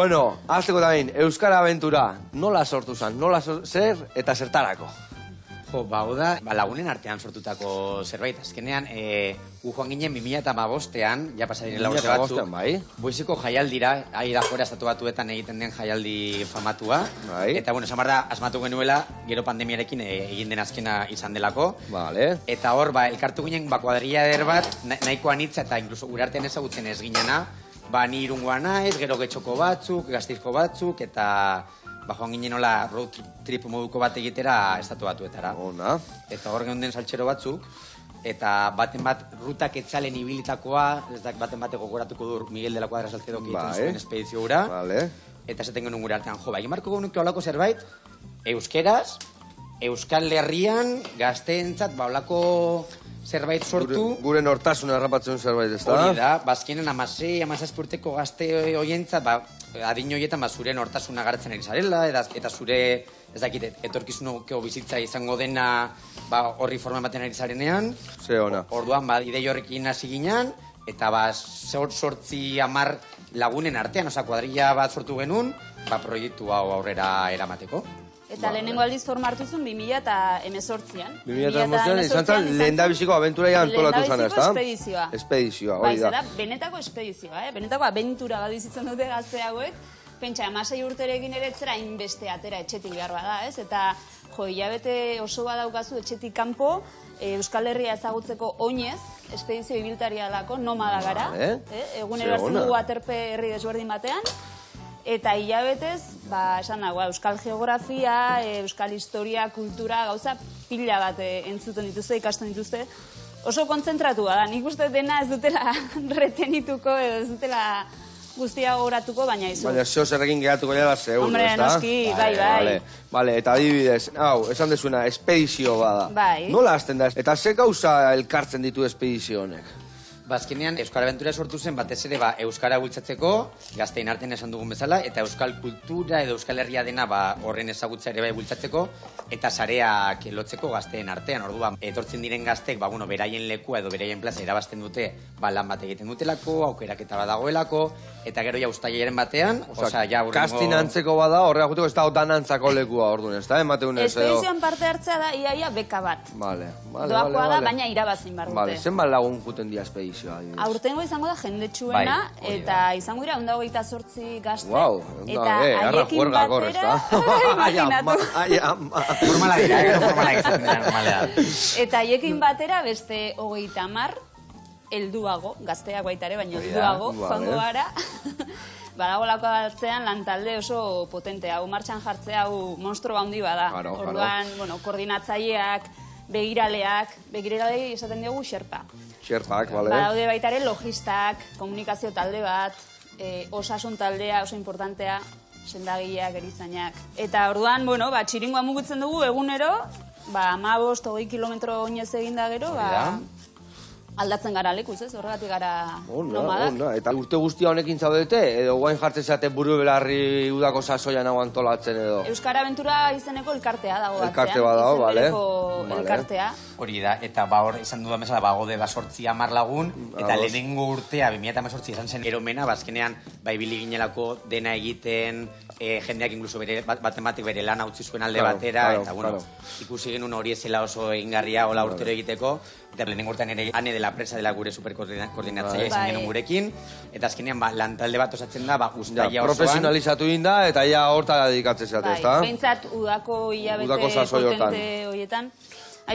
Bueno, hasteko tamin, Euskara Aventura, nola sortu zen, zer eta zertarako? Jo, hau da, lagunen artean sortutako zerbait. Azkenean, gu joan ginen 2015an, ja pasadirela urte batzuk, Boizeko jaialdira, aira jora estatu batuetan egiten den jaialdi famatua. Eta, bueno, esan da, asmatu genuela, gero pandemiarekin egin den azkena izan delako. Eta hor, elkartu ginen, kuadrilla eder bat, nahiko anitza eta inkluso gure artean ezagutzen ez ginena, ni irungoa naiz, gero Getxoko batzuk, Gasteizko batzuk, eta joan ginen nola road trip moduko bat egitera estatu batuetara. Eta hor geunden saltxero batzuk, eta baten bat rutak etzalen ibilitakoa, ez da baten bateko goratuko dur Miguel de la Cuadra Salcedo egiten zuen espedizio gura, eta esaten genuen gure artean, jo, egin marko genuke olako zerbait, euskeraz, Euskal Herrian, gazteentzat, olako zerbait sortu. Gure nortasuna errapatzen zerbait, ez da? Hori da, bazkenen 16-17 urteko gazte hoientzat, adin horietan zure nortasuna garatzen ari zarela, eta zure, ez dakit, etorkizuneko bizitza izango dena horri forma ematen ari zarenean. Ze ona. Orduan, idei horrekin hasi ginen, eta 8-10 lagunen artean, kuadrilla bat sortu genuen, proiektu hau aurrera eramateko. Eta lehenengo aldiz forma hartu zuen 2018an. 2018an izan zen lehendabiziko abenturia antolatu zen, ez da? Espedizioa. Espedizioa, hori da. Benetako espedizioa, benetako abentura bat bizitzen dute gazteagoek. Pentsa, 16 urterekin ere etzera inbeste atera etxetik behar bada, ez? Eta, hilabete oso badaukazu etxetik kanpo, Euskal Herria ezagutzeko oinez, espedizio ibiltaria alako, nomada gara. Egunero hartzen dugu aterpe herri desberdin batean. Eta hilabetez, esan dago, euskal geografia, euskal historia, kultura, gauza pila bat entzuten dituzte, ikasten dituzte. Oso kontzentratua da, nik uste dena ez dutela retenituko, edo ez dutela guztia gogoratuko, baina izu. Baina zeo zerrekin geratuko dela seguro, ez da? Hombre, noski, bai. Bale, eta adibidez, esan dezuena, espedizio bada. Bai. Nola hasten da? Eta ze gauza elkartzen ditu espedizio honek? Bazkenean, Euskal Aventura sortu zen batez ere Euskara bultzatzeko, gaztein artean esan dugun bezala, eta Euskal kultura edo Euskal Herria dena horren ezagutza ere bultzatzeko, eta sareak lotzeko gazteen artean. Orduan, etortzen diren gaztek, beraien lekua edo beraien plaza irabazten dute, lan bat egiten dutelako, aukeraketa badagoelako, eta gero uztailaren batean, kastin antzeko bada, horrela juteko ez da danantzako lekua, orduan, ez da? Espedizioan parte hartzea da, iaia beka bat. Doakoa da, baina irabazin bar dute. Zenbat lagun juten dia espedizioa? Aurtengo izango da jendetsuena, eta izango dira 128 gazte, eta haiekin batera... Formala dira, formala izaten dira, normalea. Eta haiekin batera beste 30 helduago, gazteak baitare, baina helduago, joango gara. Badagolako batzean lantalde oso potente, hau martxan jartzea, hau monstro handi bada. Orduan, koordinatzaileak, begiraleak esaten diogu xerpa. Xerpak, bale. Badaude baitare logistak, komunikazio talde bat, osasun taldea oso importantea, sendagileak, erizainak. Eta orduan, txiringoa mugitzen dugu egunero, 15-20 kilometro oinez eginda gero, aldatzen gara lekuz, ez? Horregatik gara nomadak. Eta urte guztia honekin zaudete, edo guain jartzen zate buru belarri udako sasoian hau antolatzen edo? Euskara Aventura izeneko elkartea dago batzean. Elkarte badago, bale. Izen elkartea. Hori da, eta hor izan dudan bezala, gode 8-10 lagun, eta lehenengo urtea, 2018 izan zen eromena, bazkenean, ibili ginelako dena egiten, jendeak inkluso baten batek bere lan utzi zuen alde batera, eta ikusi genuen hori ezela oso egingarria, hola urtero egiteko, eta lehenengo urtean ere ane dela presa dela gure superkoordinatzaia izan genuen gurekin, eta azkenean lantalde bat osatzen da, uztaila osoan. Profesionalizatu inda, eta ja horta dedikatzen zate, ez da? Behintzat udako hilabete potente horietan.